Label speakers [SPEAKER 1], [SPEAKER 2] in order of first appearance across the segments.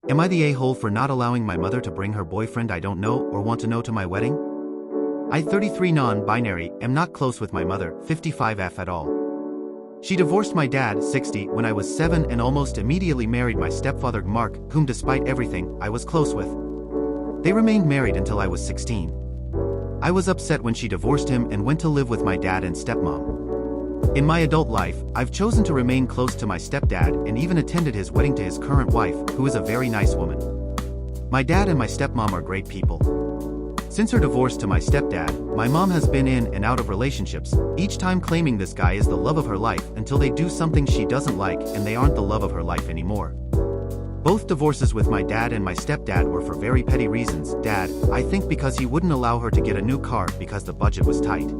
[SPEAKER 1] Am I the a-hole for not allowing my mother to bring her boyfriend I don't know or want to know to my wedding? I, 33 non-binary, am not close with my mother, 55F at all. She divorced my dad, 60, when I was 7 and almost immediately married my stepfather Mark, whom despite everything, I was close with. They remained married until I was 16. I was upset when she divorced him and went to live with my dad and stepmom. In my adult life, I've chosen to remain close to my stepdad and even attended his wedding to his current wife, who is a very nice woman. My dad and my stepmom are great people. Since her divorce to my stepdad, my mom has been in and out of relationships, each time claiming this guy is the love of her life until they do something she doesn't like and they aren't the love of her life anymore. Both divorces with my dad and my stepdad were for very petty reasons. Dad, I think because he wouldn't allow her to get a new car because the budget was tight.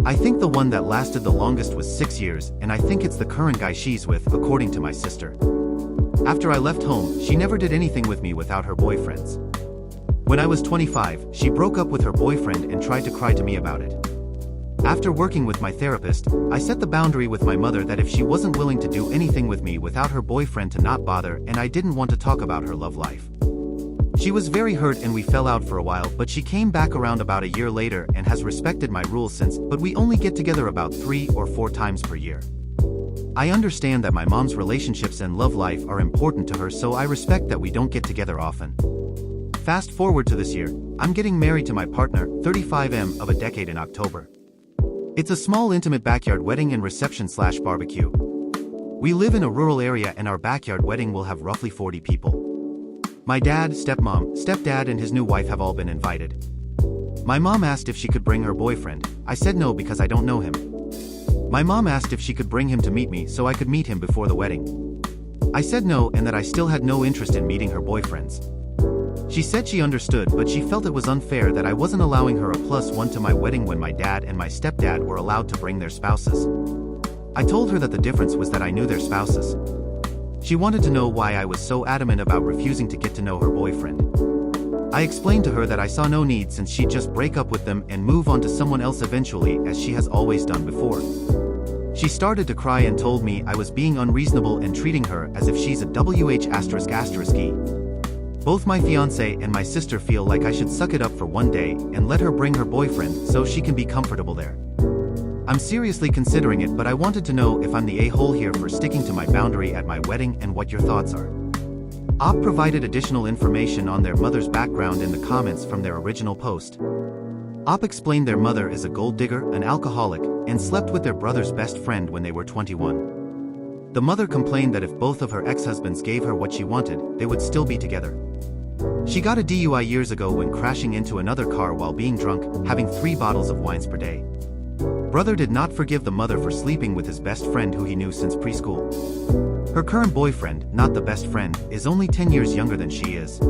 [SPEAKER 1] I think the one that lasted the longest was 6 years, and I think it's the current guy she's with, according to my sister. After I left home, she never did anything with me without her boyfriends. When I was 25, she broke up with her boyfriend and tried to cry to me about it. After working with my therapist, I set the boundary with my mother that if she wasn't willing to do anything with me without her boyfriend to not bother, and I didn't want to talk about her love life. She was very hurt and we fell out for a while, but she came back around about a year later and has respected my rules since, but we only get together about 3 or 4 times per year. I understand that my mom's relationships and love life are important to her, so I respect that we don't get together often. Fast forward to this year, I'm getting married to my partner, 35M, of a decade in October. It's a small intimate backyard wedding and reception/barbecue. We live in a rural area and our backyard wedding will have roughly 40 people. My dad, stepmom, stepdad and his new wife have all been invited. My mom asked if she could bring her boyfriend. I said no because I don't know him. My mom asked if she could bring him to meet me so I could meet him before the wedding. I said no and that I still had no interest in meeting her boyfriends. She said she understood, but she felt it was unfair that I wasn't allowing her a +1 to my wedding when my dad and my stepdad were allowed to bring their spouses. I told her that the difference was that I knew their spouses. She wanted to know why I was so adamant about refusing to get to know her boyfriend. I explained to her that I saw no need since she'd just break up with them and move on to someone else eventually, as she has always done before. She started to cry and told me I was being unreasonable and treating her as if she's a WH***E. Both my fiance and my sister feel like I should suck it up for one day and let her bring her boyfriend so she can be comfortable there. I'm seriously considering it, but I wanted to know if I'm the a-hole here for sticking to my boundary at my wedding and what your thoughts are. Op provided additional information on their mother's background in the comments from their original post. Op explained their mother is a gold digger, an alcoholic, and slept with their brother's best friend when they were 21. The mother complained that if both of her ex-husbands gave her what she wanted, they would still be together. She got a DUI years ago when crashing into another car while being drunk, having 3 bottles of wines per day. Brother did not forgive the mother for sleeping with his best friend who he knew since preschool. Her current boyfriend, not the best friend, is only 10 years younger than she is.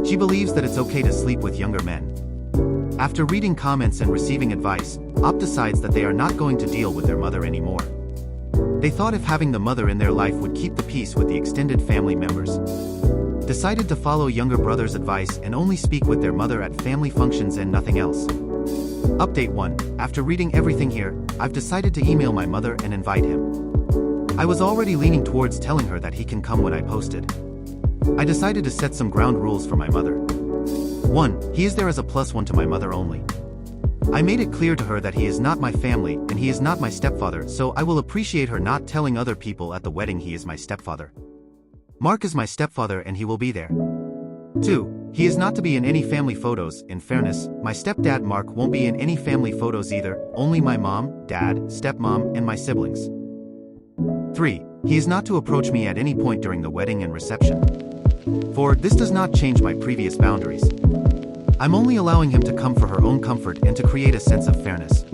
[SPEAKER 1] She believes that it's okay to sleep with younger men. After reading comments and receiving advice, Op decides that they are not going to deal with their mother anymore. They thought if having the mother in their life would keep the peace with the extended family members. Decided to follow younger brother's advice and only speak with their mother at family functions and nothing else. Update 1. After reading everything here, I've decided to email my mother and invite him. I was already leaning towards telling her that he can come when I posted. I decided to set some ground rules for my mother. 1. He is there as a +1 to my mother only. I made it clear to her that he is not my family and he is not my stepfather, so I will appreciate her not telling other people at the wedding he is my stepfather. Mark is my stepfather and he will be there. 2. He is not to be in any family photos. In fairness, my stepdad Mark won't be in any family photos either, only my mom, dad, stepmom, and my siblings. 3. He is not to approach me at any point during the wedding and reception. 4. This does not change my previous boundaries. I'm only allowing him to come for her own comfort and to create a sense of fairness.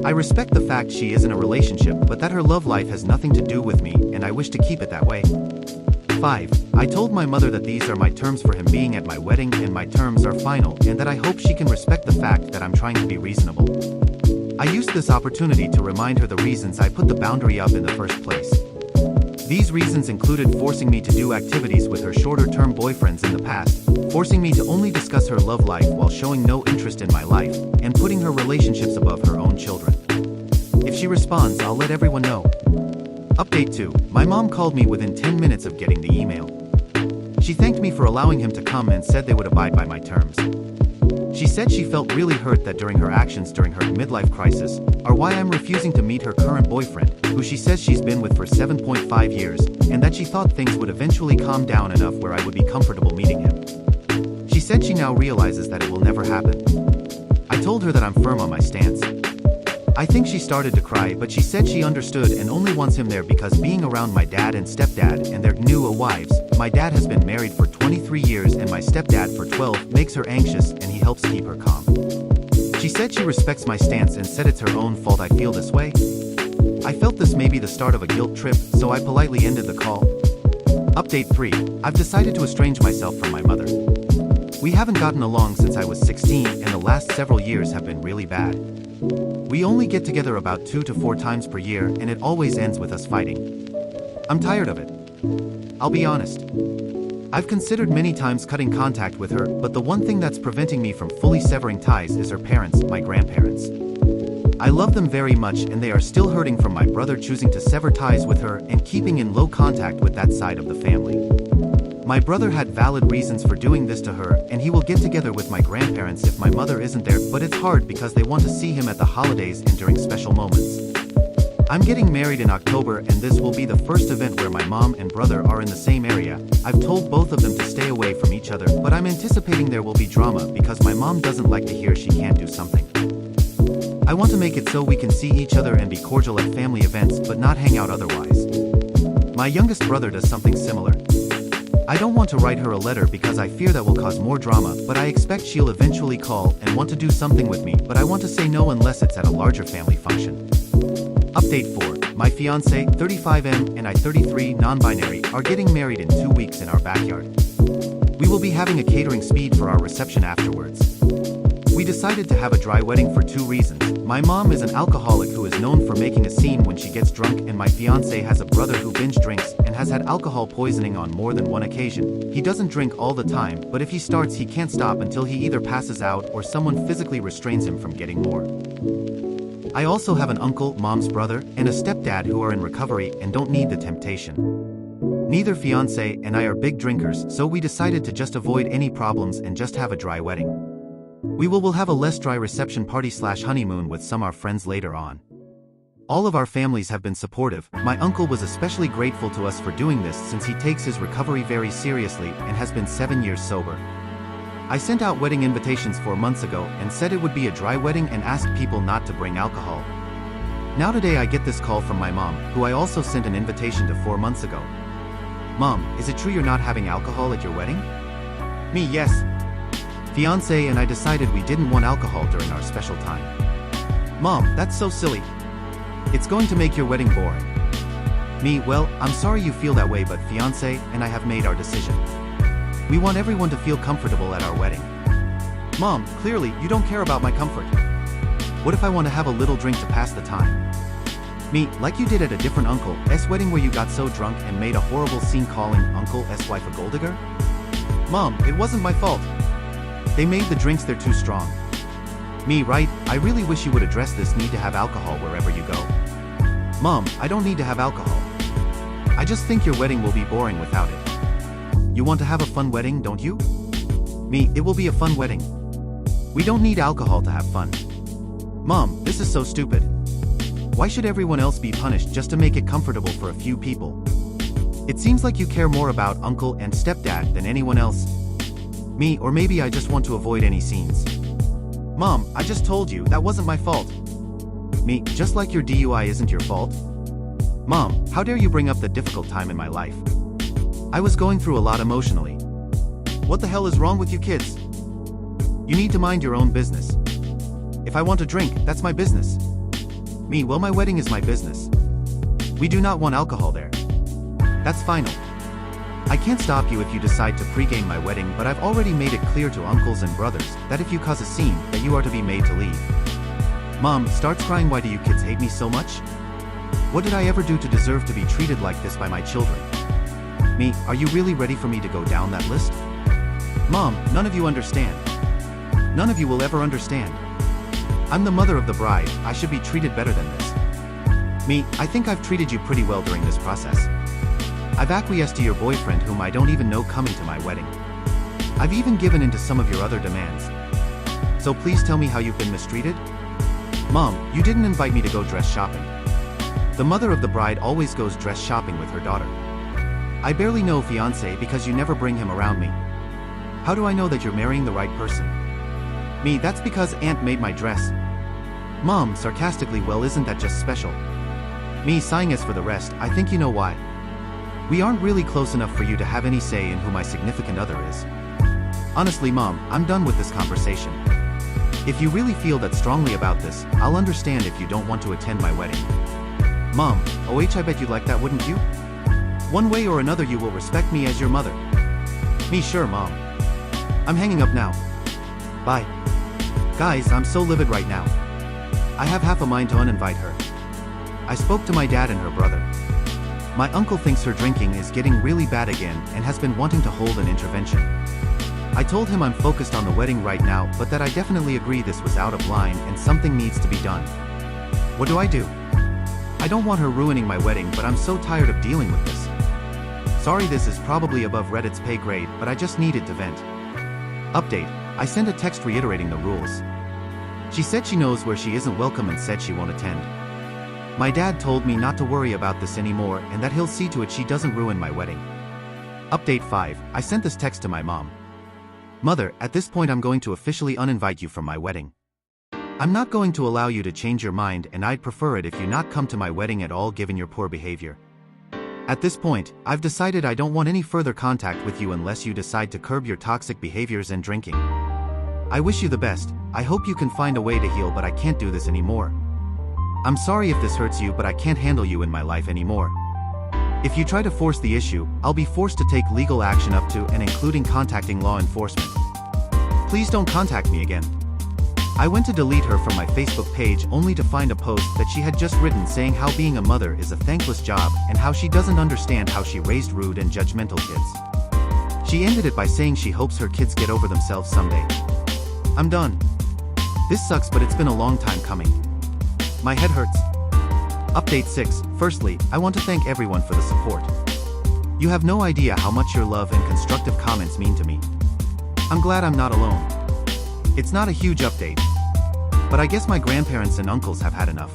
[SPEAKER 1] I respect the fact she is in a relationship, but that her love life has nothing to do with me, and I wish to keep it that way. 5. I told my mother that these are my terms for him being at my wedding and my terms are final, and that I hope she can respect the fact that I'm trying to be reasonable. I used this opportunity to remind her the reasons I put the boundary up in the first place. These reasons included forcing me to do activities with her shorter-term boyfriends in the past, forcing me to only discuss her love life while showing no interest in my life, and putting her relationships above her own children. If she responds, I'll let everyone know. Update 2. My mom called me within 10 minutes of getting the email. She thanked me for allowing him to come and said they would abide by my terms. She said she felt really hurt that during her actions during her midlife crisis are why I'm refusing to meet her current boyfriend, who she says she's been with for 7.5 years, and that she thought things would eventually calm down enough where I would be comfortable meeting him. She said she now realizes that it will never happen. I told her that I'm firm on my stance. I think she started to cry, but she said she understood and only wants him there because being around my dad and stepdad and their new wives, my dad has been married for 23 years and my stepdad for 12, makes her anxious and he helps keep her calm. She said she respects my stance and said it's her own fault I feel this way. I felt this may be the start of a guilt trip, so I politely ended the call. Update 3. I've decided to estrange myself from my mother. We haven't gotten along since I was 16 and the last several years have been really bad. We only get together about 2 to 4 times per year and it always ends with us fighting. I'm tired of it. I'll be honest. I've considered many times cutting contact with her, but the one thing that's preventing me from fully severing ties is her parents, my grandparents. I love them very much and they are still hurting from my brother choosing to sever ties with her and keeping in low contact with that side of the family. My brother had valid reasons for doing this to her, and he will get together with my grandparents if my mother isn't there, but it's hard because they want to see him at the holidays and during special moments. I'm getting married in October and this will be the first event where my mom and brother are in the same area. I've told both of them to stay away from each other, but I'm anticipating there will be drama because my mom doesn't like to hear she can't do something. I want to make it so we can see each other and be cordial at family events but not hang out otherwise. My youngest brother does something similar. I don't want to write her a letter because I fear that will cause more drama, but I expect she'll eventually call and want to do something with me, but I want to say no unless it's at a larger family function. Update 4. My fiancé, 35M, and I, 33, non-binary, are getting married in 2 weeks in our backyard. We will be having a catering speed for our reception afterwards. We decided to have a dry wedding for 2 reasons. My mom is an alcoholic who is known for making a scene when she gets drunk, and my fiancé has a brother who binge drinks and has had alcohol poisoning on more than one occasion. He doesn't drink all the time, but if he starts he can't stop until he either passes out or someone physically restrains him from getting more. I also have an uncle, mom's brother, and a stepdad who are in recovery and don't need the temptation. Neither fiancé and I are big drinkers, so we decided to just avoid any problems and just have a dry wedding. We will have a less dry reception party / honeymoon with some our friends later on. All of our families have been supportive. My uncle was especially grateful to us for doing this since he takes his recovery very seriously and has been 7 years sober. I sent out wedding invitations 4 months ago and said it would be a dry wedding and asked people not to bring alcohol. Now today I get this call from my mom, who I also sent an invitation to 4 months ago. Mom, is it true you're not having alcohol at your wedding? Me, yes. Fiancé and I decided we didn't want alcohol during our special time. Mom, that's so silly. It's going to make your wedding boring. Me, well, I'm sorry you feel that way, but fiancé and I have made our decision. We want everyone to feel comfortable at our wedding. Mom, clearly you don't care about my comfort. What if I want to have a little drink to pass the time? Me, like you did at a different uncle's wedding where you got so drunk and made a horrible scene calling Uncle's wife a gold digger? Mom, it wasn't my fault. They made the drinks they're too strong. Me, right, I really wish you would address this need to have alcohol wherever you go. Mom, I don't need to have alcohol. I just think your wedding will be boring without it. You want to have a fun wedding, don't you? Me, it will be a fun wedding. We don't need alcohol to have fun. Mom, this is so stupid. Why should everyone else be punished just to make it comfortable for a few people? It seems like you care more about uncle and stepdad than anyone else. Me, or maybe I just want to avoid any scenes. Mom, I just told you that wasn't my fault. Me, just like your DUI isn't your fault. Mom, how dare you bring up the difficult time in my life? I was going through a lot emotionally. What the hell is wrong with you kids? You need to mind your own business. If I want to drink, that's my business. Me, well, my wedding is my business. We do not want alcohol there. That's final. I can't stop you if you decide to pregame my wedding, but I've already made it clear to uncles and brothers that if you cause a scene, that you are to be made to leave. Mom starts crying. Why do you kids hate me so much? What did I ever do to deserve to be treated like this by my children? Me, are you really ready for me to go down that list? Mom, none of you understand. None of you will ever understand. I'm the mother of the bride, I should be treated better than this. Me, I think I've treated you pretty well during this process. I've acquiesced to your boyfriend whom I don't even know coming to my wedding. I've even given in to some of your other demands. So please tell me how you've been mistreated? Mom, you didn't invite me to go dress shopping. The mother of the bride always goes dress shopping with her daughter. I barely know fiancé because you never bring him around me. How do I know that you're marrying the right person? Me, that's because Aunt made my dress. Mom, sarcastically, well, isn't that just special? Me, sighing, as for the rest, I think you know why. We aren't really close enough for you to have any say in who my significant other is. Honestly, Mom, I'm done with this conversation. If you really feel that strongly about this, I'll understand if you don't want to attend my wedding. Mom, I bet you'd like that, wouldn't you? One way or another you will respect me as your mother. Me, sure, Mom. I'm hanging up now. Bye. Guys, I'm so livid right now. I have half a mind to uninvite her. I spoke to my dad and her brother. My uncle thinks her drinking is getting really bad again and has been wanting to hold an intervention. I told him I'm focused on the wedding right now, but that I definitely agree this was out of line and something needs to be done. What do I do? I don't want her ruining my wedding, but I'm so tired of dealing with this. Sorry, this is probably above Reddit's pay grade, but I just needed to vent. Update: I sent a text reiterating the rules. She said she knows where she isn't welcome and said she won't attend. My dad told me not to worry about this anymore and that he'll see to it she doesn't ruin my wedding. Update 5: I sent this text to my mom. Mother, at this point I'm going to officially uninvite you from my wedding. I'm not going to allow you to change your mind, and I'd prefer it if you not come to my wedding at all given your poor behavior. At this point, I've decided I don't want any further contact with you unless you decide to curb your toxic behaviors and drinking. I wish you the best. I hope you can find a way to heal, but I can't do this anymore. I'm sorry if this hurts you, but I can't handle you in my life anymore. If you try to force the issue, I'll be forced to take legal action up to and including contacting law enforcement. Please don't contact me again. I went to delete her from my Facebook page only to find a post that she had just written saying how being a mother is a thankless job and how she doesn't understand how she raised rude and judgmental kids. She ended it by saying she hopes her kids get over themselves someday. I'm done. This sucks, but it's been a long time coming. My head hurts. Update 6: Firstly, I want to thank everyone for the support. You have no idea how much your love and constructive comments mean to me. I'm glad I'm not alone. It's not a huge update, but I guess my grandparents and uncles have had enough.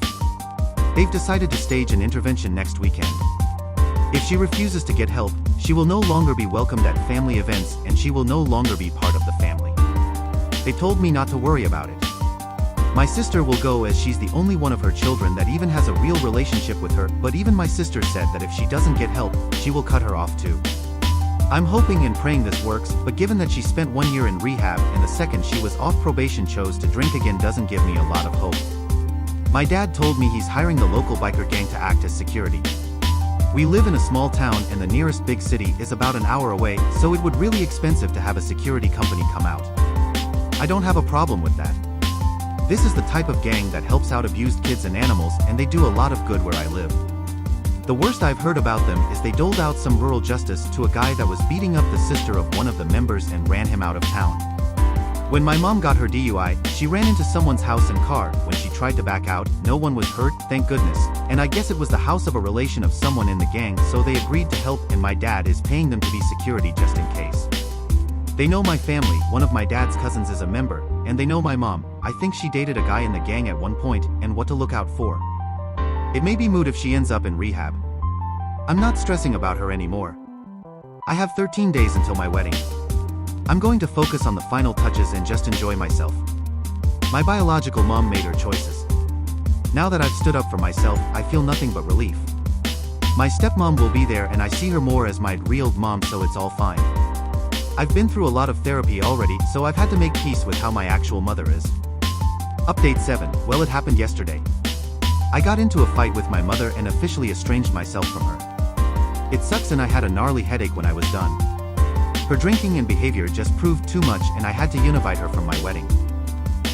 [SPEAKER 1] They've decided to stage an intervention next weekend. If she refuses to get help, she will no longer be welcomed at family events and she will no longer be part of the family. They told me not to worry about it. My sister will go as she's the only one of her children that even has a real relationship with her, but even my sister said that if she doesn't get help, she will cut her off too. I'm hoping and praying this works, but given that she spent 1 year in rehab and the second she was off probation chose to drink again doesn't give me a lot of hope. My dad told me he's hiring the local biker gang to act as security. We live in a small town and the nearest big city is about an hour away, so it would really expensive to have a security company come out. I don't have a problem with that. This is the type of gang that helps out abused kids and animals, and they do a lot of good where I live. The worst I've heard about them is they doled out some rural justice to a guy that was beating up the sister of one of the members and ran him out of town. When my mom got her DUI, she ran into someone's house and car. When she tried to back out, no one was hurt, thank goodness, and I guess it was the house of a relation of someone in the gang, so they agreed to help, and my dad is paying them to be security just in case. They know my family, one of my dad's cousins is a member, and they know my mom. I think she dated a guy in the gang at one point, and what to look out for. It may be moot if she ends up in rehab. I'm not stressing about her anymore. I have 13 days until my wedding. I'm going to focus on the final touches and just enjoy myself. My biological mom made her choices. Now that I've stood up for myself, I feel nothing but relief. My stepmom will be there and I see her more as my real mom, so it's all fine. I've been through a lot of therapy already, so I've had to make peace with how my actual mother is. Update 7: Well, it happened yesterday. I got into a fight with my mother and officially estranged myself from her. It sucks and I had a gnarly headache when I was done. Her drinking and behavior just proved too much and I had to univite her from my wedding.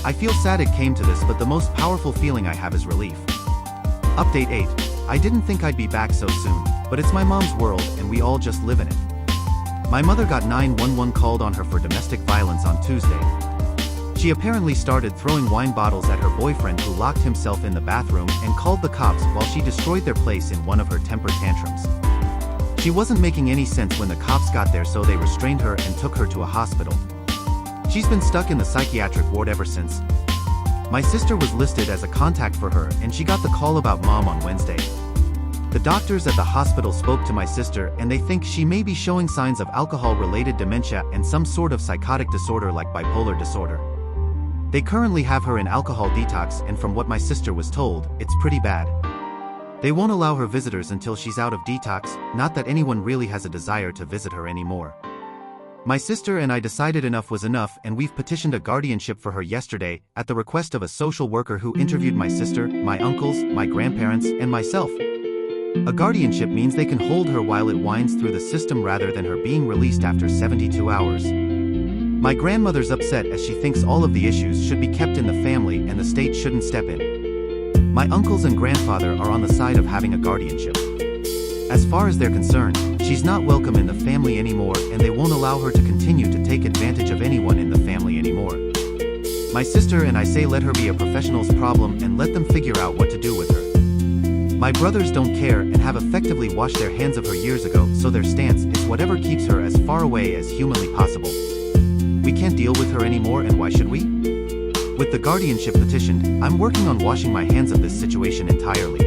[SPEAKER 1] I feel sad it came to this, but the most powerful feeling I have is relief. Update 8: I didn't think I'd be back so soon, but it's my mom's world and we all just live in it. My mother got 911 called on her for domestic violence on Tuesday. She apparently started throwing wine bottles at her boyfriend, who locked himself in the bathroom, and called the cops while she destroyed their place in one of her temper tantrums. She wasn't making any sense when the cops got there, so they restrained her and took her to a hospital. She's been stuck in the psychiatric ward ever since. My sister was listed as a contact for her, and she got the call about Mom on Wednesday. The doctors at the hospital spoke to my sister, and they think she may be showing signs of alcohol-related dementia and some sort of psychotic disorder like bipolar disorder. They currently have her in alcohol detox, and from what my sister was told, it's pretty bad. They won't allow her visitors until she's out of detox, not that anyone really has a desire to visit her anymore. My sister and I decided enough was enough, and we've petitioned a guardianship for her yesterday, at the request of a social worker who interviewed my sister, my uncles, my grandparents, and myself. A guardianship means they can hold her while it winds through the system rather than her being released after 72 hours. My grandmother's upset as she thinks all of the issues should be kept in the family and the state shouldn't step in. My uncles and grandfather are on the side of having a guardianship. As far as they're concerned, she's not welcome in the family anymore, and they won't allow her to continue to take advantage of anyone in the family anymore. My sister and I say let her be a professional's problem and let them figure out what to do with her. My brothers don't care and have effectively washed their hands of her years ago, so their stance is whatever keeps her as far away as humanly possible. We can't deal with her anymore, and why should we? With the guardianship petitioned, I'm working on washing my hands of this situation entirely.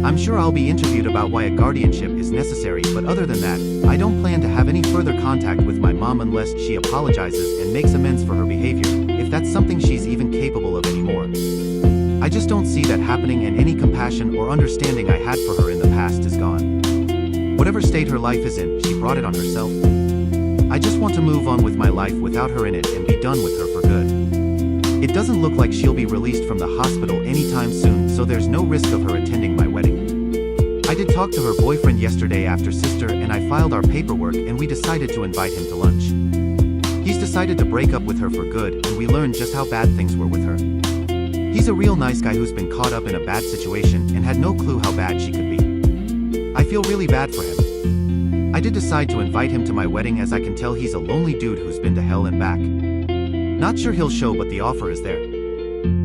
[SPEAKER 1] I'm sure I'll be interviewed about why a guardianship is necessary, but other than that, I don't plan to have any further contact with my mom unless she apologizes and makes amends for her behavior, if that's something she's even capable of anymore. I just don't see that happening, and any compassion or understanding I had for her in the past is gone. Whatever state her life is in, she brought it on herself. I just want to move on with my life without her in it and be done with her for good. It doesn't look like she'll be released from the hospital anytime soon, so there's no risk of her attending my wedding. I did talk to her boyfriend yesterday after sister and I filed our paperwork, and we decided to invite him to lunch. He's decided to break up with her for good, and we learned just how bad things were with her. He's a real nice guy who's been caught up in a bad situation and had no clue how bad she could be. I feel really bad for him. I did decide to invite him to my wedding, as I can tell he's a lonely dude who's been to hell and back. Not sure he'll show, but the offer is there.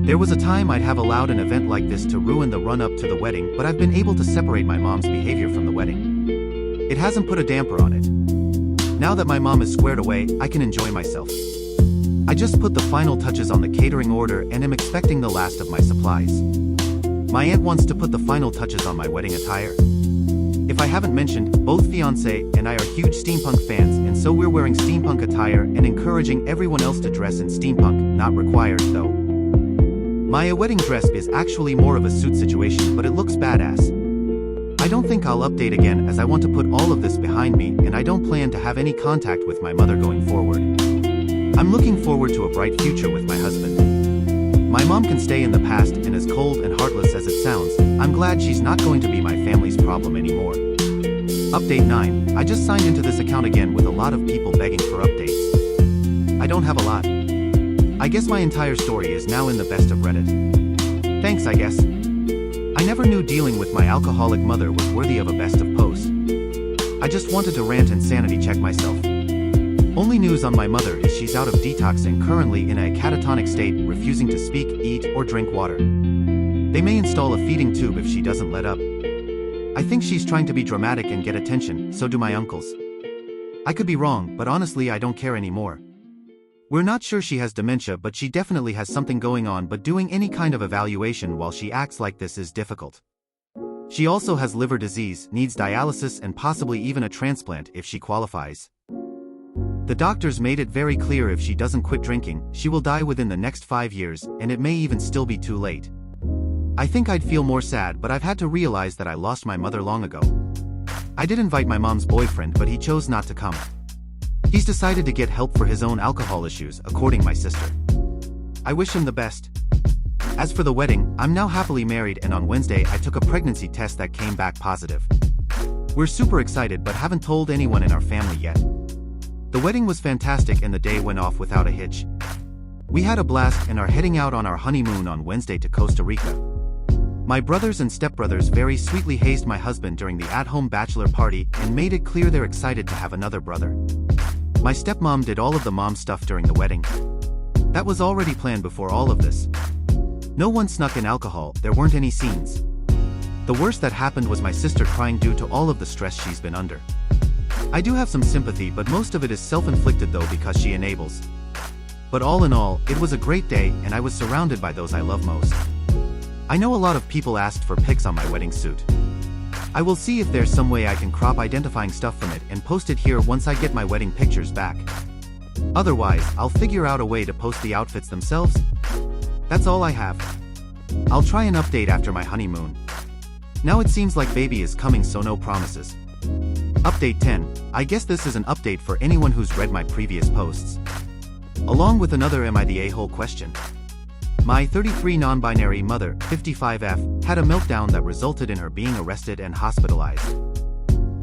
[SPEAKER 1] There was a time I'd have allowed an event like this to ruin the run-up to the wedding, but I've been able to separate my mom's behavior from the wedding. It hasn't put a damper on it. Now that my mom is squared away, I can enjoy myself. I just put the final touches on the catering order and am expecting the last of my supplies. My aunt wants to put the final touches on my wedding attire. If I haven't mentioned, both fiancé and I are huge steampunk fans, and so we're wearing steampunk attire and encouraging everyone else to dress in steampunk, not required though. My wedding dress is actually more of a suit situation, but it looks badass. I don't think I'll update again, as I want to put all of this behind me, and I don't plan to have any contact with my mother going forward. I'm looking forward to a bright future with my husband. My mom can stay in the past, and as cold and heartless as it sounds, I'm glad she's not going to be my family's problem anymore. Update 9. I just signed into this account again with a lot of people begging for updates. I don't have a lot. I guess my entire story is now in the best of Reddit. Thanks, I guess. I never knew dealing with my alcoholic mother was worthy of a best of post. I just wanted to rant and sanity check myself. Only news on my mother is she's out of detox and currently in a catatonic state, refusing to speak, eat, or drink water. They may install a feeding tube if she doesn't let up. I think she's trying to be dramatic and get attention, so do my uncles. I could be wrong, but honestly I don't care anymore. We're not sure she has dementia, but she definitely has something going on, but doing any kind of evaluation while she acts like this is difficult. She also has liver disease, needs dialysis and possibly even a transplant if she qualifies. The doctors made it very clear if she doesn't quit drinking, she will die within the next 5 years, and it may even still be too late. I think I'd feel more sad, but I've had to realize that I lost my mother long ago. I did invite my mom's boyfriend, but he chose not to come. He's decided to get help for his own alcohol issues, according to my sister. I wish him the best. As for the wedding, I'm now happily married, and on Wednesday I took a pregnancy test that came back positive. We're super excited but haven't told anyone in our family yet. The wedding was fantastic and the day went off without a hitch. We had a blast and are heading out on our honeymoon on Wednesday to Costa Rica. My brothers and stepbrothers very sweetly hazed my husband during the at-home bachelor party and made it clear they're excited to have another brother. My stepmom did all of the mom stuff during the wedding. That was already planned before all of this. No one snuck in alcohol, there weren't any scenes. The worst that happened was my sister crying due to all of the stress she's been under. I do have some sympathy, but most of it is self-inflicted though because she enables. But all in all, it was a great day and I was surrounded by those I love most. I know a lot of people asked for pics on my wedding suit. I will see if there's some way I can crop identifying stuff from it and post it here once I get my wedding pictures back. Otherwise, I'll figure out a way to post the outfits themselves. That's all I have. I'll try an update after my honeymoon. Now it seems like baby is coming, so no promises. Update 10. I guess this is an update for anyone who's read my previous posts. Along with another am I the a-hole question. My 33 non-binary mother, 55F, had a meltdown that resulted in her being arrested and hospitalized.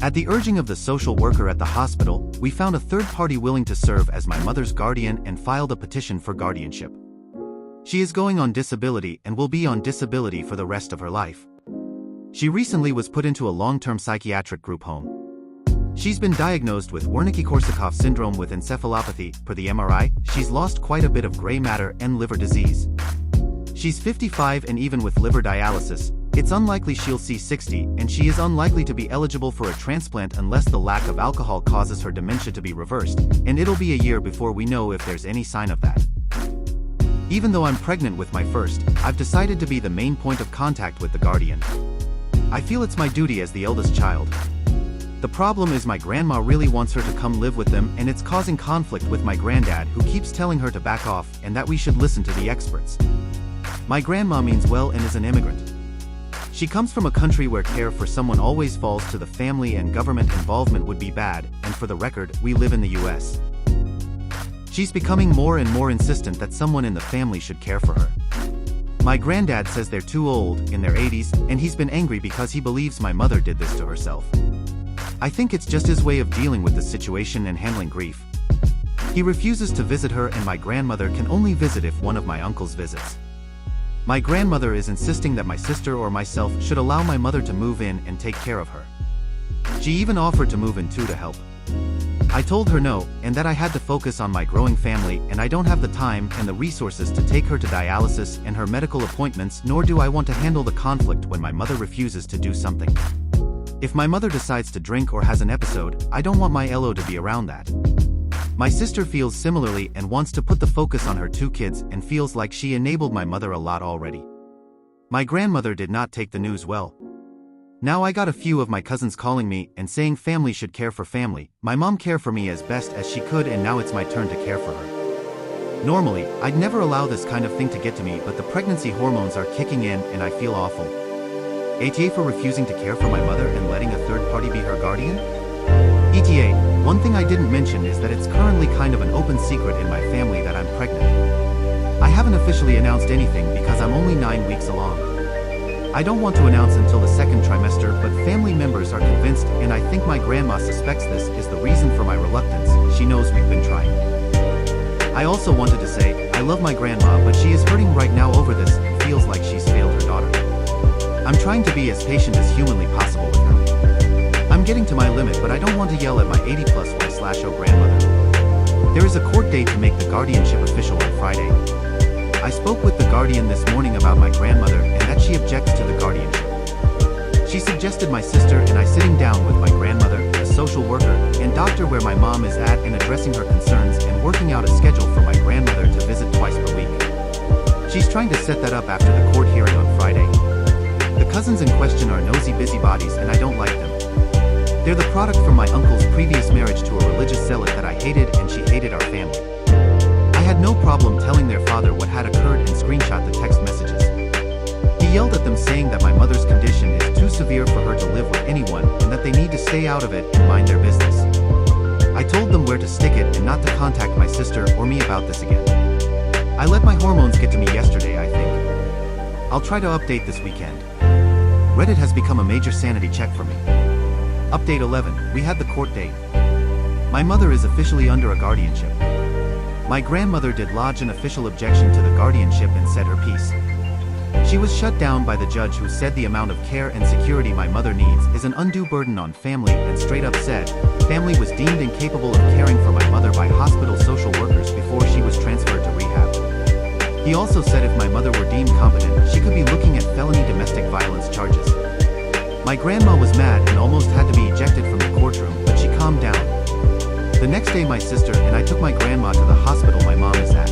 [SPEAKER 1] At the urging of the social worker at the hospital, we found a third party willing to serve as my mother's guardian and filed a petition for guardianship. She is going on disability and will be on disability for the rest of her life. She recently was put into a long-term psychiatric group home. She's been diagnosed with Wernicke-Korsakoff syndrome with encephalopathy. Per the MRI, she's lost quite a bit of gray matter and liver disease. She's 55 and even with liver dialysis, it's unlikely she'll see 60, and she is unlikely to be eligible for a transplant unless the lack of alcohol causes her dementia to be reversed, and it'll be a year before we know if there's any sign of that. Even though I'm pregnant with my first, I've decided to be the main point of contact with the guardian. I feel it's my duty as the eldest child. The problem is my grandma really wants her to come live with them, and it's causing conflict with my granddad, who keeps telling her to back off and that we should listen to the experts. My grandma means well and is an immigrant. She comes from a country where care for someone always falls to the family and government involvement would be bad, and for the record, we live in the US. She's becoming more and more insistent that someone in the family should care for her. My granddad says they're too old, in their 80s, and he's been angry because he believes my mother did this to herself. I think it's just his way of dealing with the situation and handling grief. He refuses to visit her, and my grandmother can only visit if one of my uncles visits. My grandmother is insisting that my sister or myself should allow my mother to move in and take care of her. She even offered to move in too to help. I told her no, and that I had to focus on my growing family, and I don't have the time and the resources to take her to dialysis and her medical appointments, nor do I want to handle the conflict when my mother refuses to do something. If my mother decides to drink or has an episode, I don't want my LO to be around that. My sister feels similarly and wants to put the focus on her 2 kids and feels like she enabled my mother a lot already. My grandmother did not take the news well. Now I got a few of my cousins calling me and saying family should care for family. My mom cared for me as best as she could, and now it's my turn to care for her. Normally, I'd never allow this kind of thing to get to me, but the pregnancy hormones are kicking in and I feel awful. ATA for refusing to care for my mother and letting a third party be her guardian? ETA, one thing I didn't mention is that it's currently kind of an open secret in my family that I'm pregnant. I haven't officially announced anything because I'm only 9 weeks along. I don't want to announce until the 2nd trimester, but family members are convinced, and I think my grandma suspects this is the reason for my reluctance. She knows we've been trying. I also wanted to say, I love my grandma, but she is hurting right now over this and feels like she's failed her daughter. I'm trying to be as patient as humanly possible with her. I'm getting to my limit, but I don't want to yell at my 80-plus Y/O grandmother. There is a court date to make the guardianship official on Friday. I spoke with the guardian this morning about my grandmother and that she objects to the guardianship. She suggested my sister and I sitting down with my grandmother, a social worker, and doctor where my mom is at, and addressing her concerns and working out a schedule for my grandmother to visit twice per week. She's trying to set that up after the court hearing on Friday. The cousins in question are nosy busybodies and I don't like them. They're the product from my uncle's previous marriage to a religious zealot that I hated, and she hated our family. I had no problem telling their father what had occurred and screenshot the text messages. He yelled at them saying that my mother's condition is too severe for her to live with anyone and that they need to stay out of it and mind their business. I told them where to stick it and not to contact my sister or me about this again. I let my hormones get to me yesterday, I think. I'll try to update this weekend. Reddit has become a major sanity check for me. Update 11, we had the court date. My mother is officially under a guardianship. My grandmother did lodge an official objection to the guardianship and said her piece. She was shut down by the judge, who said the amount of care and security my mother needs is an undue burden on family, and straight up said, family was deemed incapable of caring for my mother by hospital social workers before she was transferred to rehab. He also said if my mother were deemed competent, she could be looking at felony domestic violence charges. My grandma was mad and almost had to be ejected from the courtroom, but she calmed down. The next day my sister and I took my grandma to the hospital my mom is at.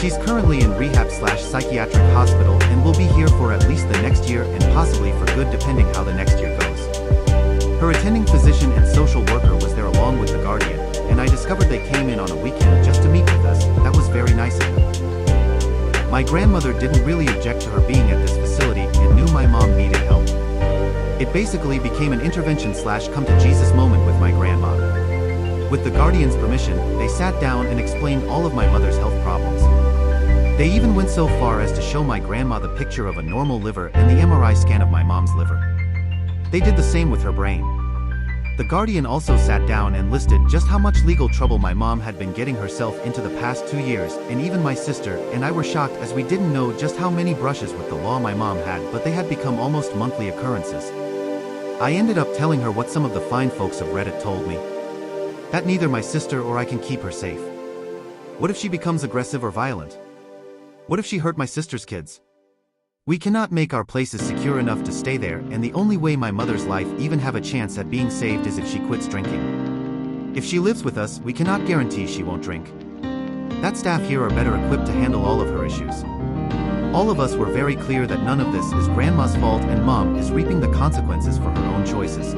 [SPEAKER 1] She's currently in rehab/psychiatric hospital and will be here for at least the next year and possibly for good depending how the next year goes. Her attending physician and social worker was there along with the guardian, and I discovered they came in on a weekend just to meet with us. That was very nice of them. My grandmother didn't really object to her being at this facility and knew my mom needed help. It basically became an intervention/come to Jesus moment with my grandma. With the guardian's permission, they sat down and explained all of my mother's health problems. They even went so far as to show my grandma the picture of a normal liver and the MRI scan of my mom's liver. They did the same with her brain. The guardian also sat down and listed just how much legal trouble my mom had been getting herself into the past 2 years, and even my sister and I were shocked as we didn't know just how many brushes with the law my mom had, but they had become almost monthly occurrences. I ended up telling her what some of the fine folks of Reddit told me. That neither my sister or I can keep her safe. What if she becomes aggressive or violent? What if she hurt my sister's kids? We cannot make our places secure enough to stay there, and the only way my mother's life even have a chance at being saved is if she quits drinking. If she lives with us, we cannot guarantee she won't drink. That staff here are better equipped to handle all of her issues. All of us were very clear that none of this is grandma's fault and mom is reaping the consequences for her own choices.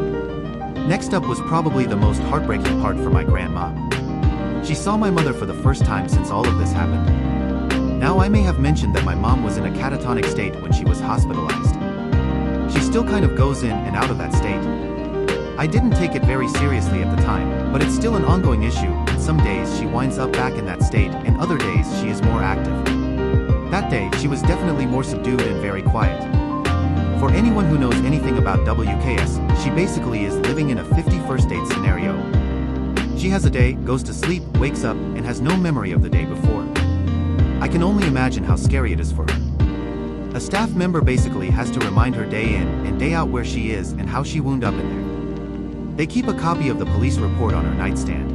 [SPEAKER 1] Next up was probably the most heartbreaking part for my grandma. She saw my mother for the first time since all of this happened. Now I may have mentioned that my mom was in a catatonic state when she was hospitalized. She still kind of goes in and out of that state. I didn't take it very seriously at the time, but it's still an ongoing issue, and some days she winds up back in that state and other days she is more active. That day, she was definitely more subdued and very quiet. For anyone who knows anything about WKS, she basically is living in a 51st date scenario. She has a day, goes to sleep, wakes up, and has no memory of the day before. I can only imagine how scary it is for her. A staff member basically has to remind her day in and day out where she is and how she wound up in there. They keep a copy of the police report on her nightstand.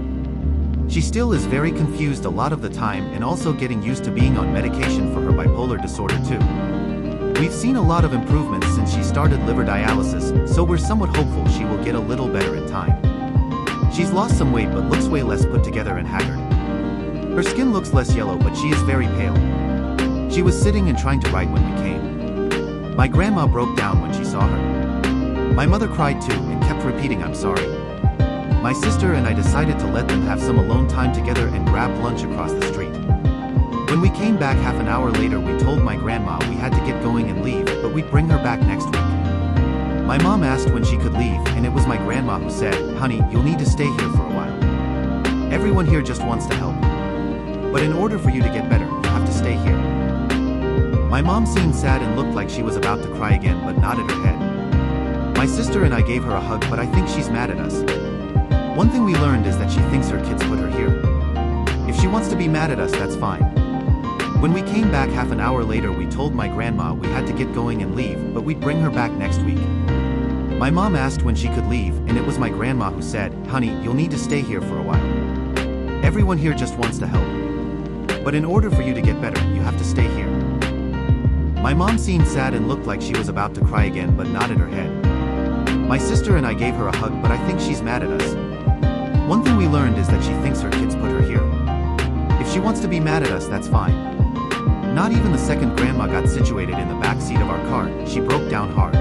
[SPEAKER 1] She still is very confused a lot of the time and also getting used to being on medication for her bipolar disorder too. We've seen a lot of improvements since she started liver dialysis, so we're somewhat hopeful she will get a little better in time. She's lost some weight but looks way less put together and haggard. Her skin looks less yellow but she is very pale. She was sitting and trying to write when we came. My grandma broke down when she saw her. My mother cried too and kept repeating "I'm sorry." My sister and I decided to let them have some alone time together and grabbed lunch across the street. When we came back half an hour later we told my grandma we had to get going and leave, but we'd bring her back next week. My mom asked when she could leave and it was my grandma who said, "Honey, you'll need to stay here for a while. Everyone here just wants to help. But in order for you to get better, you have to stay here." My mom seemed sad and looked like she was about to cry again but nodded her head. My sister and I gave her a hug, but I think she's mad at us. One thing we learned is that she thinks her kids put her here. If she wants to be mad at us, that's fine. When we came back half an hour later we told my grandma we had to get going and leave, but we'd bring her back next week. My mom asked when she could leave and it was my grandma who said, "Honey, you'll need to stay here for a while. Everyone here just wants to help. But in order for you to get better, you have to stay here." My mom seemed sad and looked like she was about to cry again but nodded her head. My sister and I gave her a hug, but I think she's mad at us. One thing we learned is that she thinks her kids put her here. If she wants to be mad at us, that's fine. Not even the second grandma got situated in the back seat of our car, she broke down hard.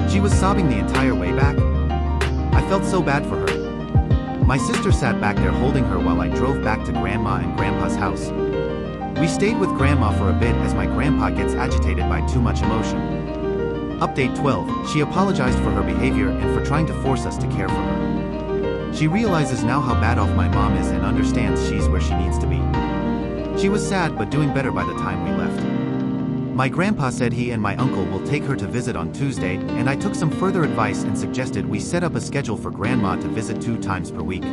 [SPEAKER 1] She was sobbing the entire way back. I felt so bad for her. My sister sat back there holding her while I drove back to Grandma and Grandpa's house. We stayed with Grandma for a bit as my grandpa gets agitated by too much emotion. Update 12, she apologized for her behavior and for trying to force us to care for her. She realizes now how bad off my mom is and understands she's where she needs to be. She was sad but doing better by the time we left. My grandpa said he and my uncle will take her to visit on Tuesday, and I took some further advice and suggested we set up a schedule for Grandma to visit 2 times per week.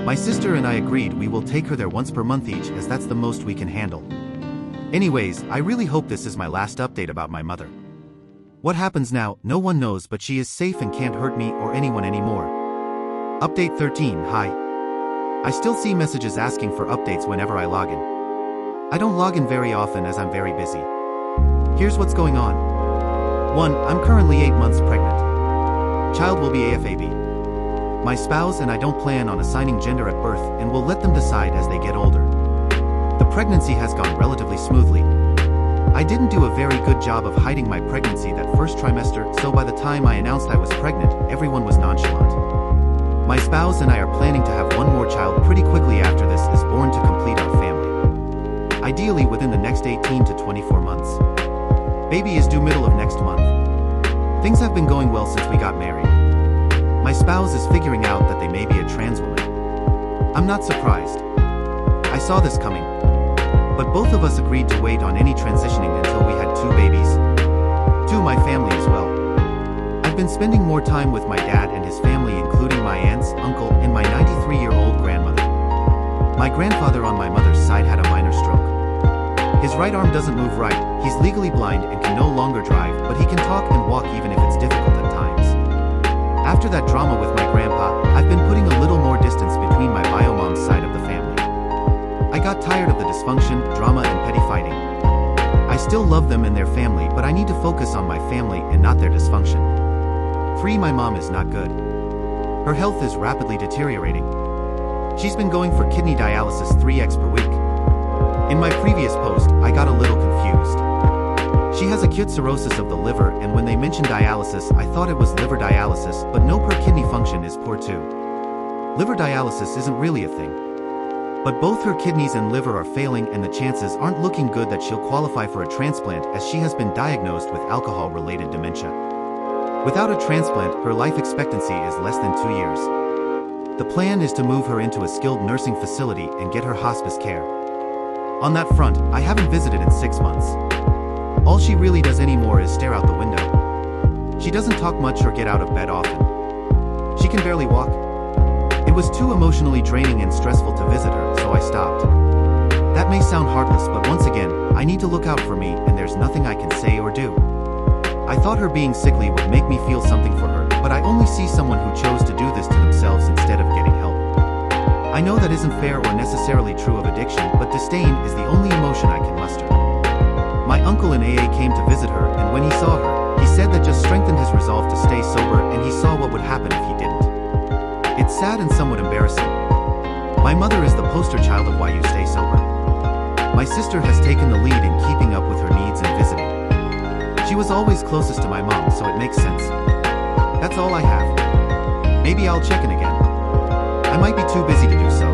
[SPEAKER 1] My sister and I agreed we will take her there once per month each, as that's the most we can handle. Anyways, I really hope this is my last update about my mother. What happens now, no one knows, but she is safe and can't hurt me or anyone anymore. Update 13, hi. I still see messages asking for updates whenever I log in. I don't log in very often as I'm very busy. Here's what's going on. 1. I'm currently 8 months pregnant. Child will be AFAB. My spouse and I don't plan on assigning gender at birth and will let them decide as they get older. The pregnancy has gone relatively smoothly. I didn't do a very good job of hiding my pregnancy that first trimester, so by the time I announced I was pregnant, everyone was nonchalant. My spouse and I are planning to have one more child pretty quickly after this is born to complete our family. Ideally within the next 18 to 24 months. Baby is due middle of next month. Things have been going well since we got married. My spouse is figuring out that they may be a trans woman. I'm not surprised. I saw this coming. But both of us agreed to wait on any transitioning until we had 2 babies. 2, my family as well. I've been spending more time with my dad and his family, including my aunts, uncle, and my 93-year-old grandmother. My grandfather on my mother's side had a minor stroke. His right arm doesn't move right, he's legally blind and can no longer drive, but he can talk and walk even if it's difficult at times. After that drama with my grandpa, I've been putting a little more distance between my bio-mom's side of the family. I got tired of the dysfunction, drama, and petty fighting. I still love them and their family, but I need to focus on my family and not their dysfunction. 3. My mom is not good. Her health is rapidly deteriorating. She's been going for kidney dialysis 3x per week. In my previous post, I got a little confused. She has acute cirrhosis of the liver, and when they mentioned dialysis, I thought it was liver dialysis, but no, her kidney function is poor too. Liver dialysis isn't really a thing. But both her kidneys and liver are failing, and the chances aren't looking good that she'll qualify for a transplant, as she has been diagnosed with alcohol-related dementia. Without a transplant, her life expectancy is less than 2 years. The plan is to move her into a skilled nursing facility and get her hospice care. On that front, I haven't visited in 6 months. All she really does anymore is stare out the window. She doesn't talk much or get out of bed often. She can barely walk. It was too emotionally draining and stressful to visit her, so I stopped. That may sound heartless, but once again, I need to look out for me, and there's nothing I can say or do. I thought her being sickly would make me feel something for her, but I only see someone who chose to do this to themselves instead of getting help. I know that isn't fair or necessarily true of addiction, but disdain is the only emotion I can muster. My uncle in AA came to visit her, and when he saw her, he said that just strengthened his resolve to stay sober, and he saw what would happen if he didn't. It's sad and somewhat embarrassing. My mother is the poster child of why you stay sober. My sister has taken the lead in keeping up with her needs and visiting. She was always closest to my mom, so it makes sense. That's all I have. Maybe I'll check in again. I might be too busy to do so.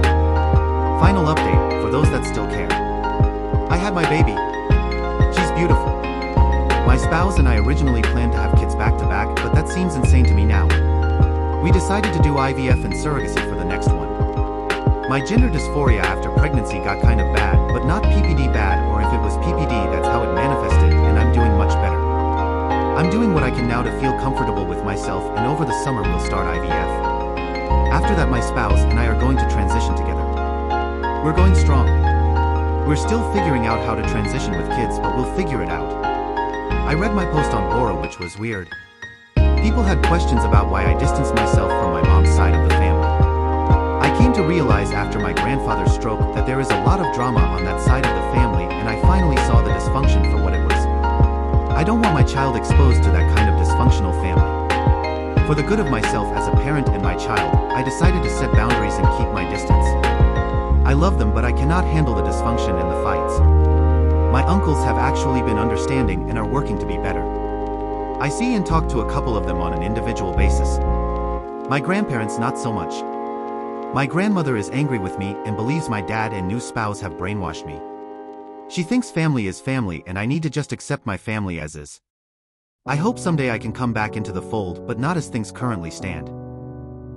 [SPEAKER 1] Final update, for those that still care. I had my baby. She's beautiful. My spouse and I originally planned to have kids back to back, but that seems insane to me now. We decided to do IVF and surrogacy for the next one. My gender dysphoria after pregnancy got kind of bad, but not PPD bad, or if it was PPD, that's how it manifested, and I'm doing much better. I'm doing what I can now to feel comfortable with myself, and over the summer we'll start IVF. After that, my spouse and I are going to transition together. We're going strong. We're still figuring out how to transition with kids, but we'll figure it out. I read my post on Bora, which was weird. People had questions about why I distanced myself from my mom's side of the family. I came to realize after my grandfather's stroke that there is a lot of drama on that side of the family, and I finally saw the dysfunction for what it was. I don't want my child exposed to that kind of dysfunctional family. For the good of myself as a parent and my child, I decided to set boundaries and keep my distance. I love them, but I cannot handle the dysfunction and the fights. My uncles have actually been understanding and are working to be better. I see and talk to a couple of them on an individual basis. My grandparents not so much. My grandmother is angry with me and believes my dad and new spouse have brainwashed me. She thinks family is family and I need to just accept my family as is. I hope someday I can come back into the fold, but not as things currently stand.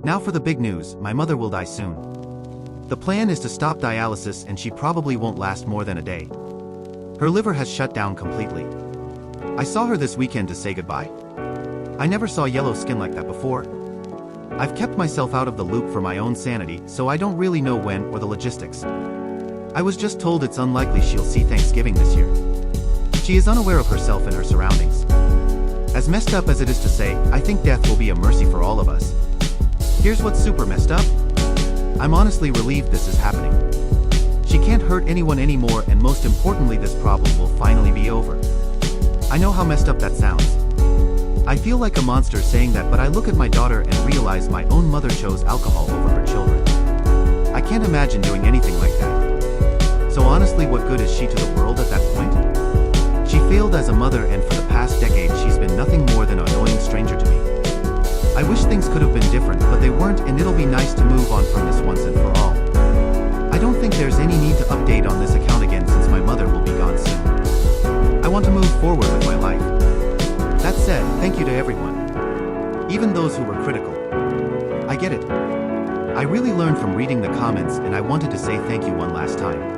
[SPEAKER 1] Now for the big news, my mother will die soon. The plan is to stop dialysis and she probably won't last more than a day. Her liver has shut down completely. I saw her this weekend to say goodbye. I never saw yellow skin like that before. I've kept myself out of the loop for my own sanity, so I don't really know when or the logistics. I was just told it's unlikely she'll see Thanksgiving this year. She is unaware of herself and her surroundings. As messed up as it is to say, I think death will be a mercy for all of us. Here's what's super messed up. I'm honestly relieved this is happening. She can't hurt anyone anymore, and most importantly, this problem will finally be over. I know how messed up that sounds. I feel like a monster saying that, but I look at my daughter and realize my own mother chose alcohol over her children. I can't imagine doing anything like that. So honestly, what good is she to the world at that point? She failed as a mother, and for the past decade she's been nothing more than an annoying stranger to me. I wish things could have been different, but they weren't, and it'll be nice to move on from this once and for all. I don't think there's any need to update on this account again since my mother will be gone soon. I want to move forward with my life. That said, thank you to everyone. Even those who were critical. I get it. I really learned from reading the comments, and I wanted to say thank you one last time.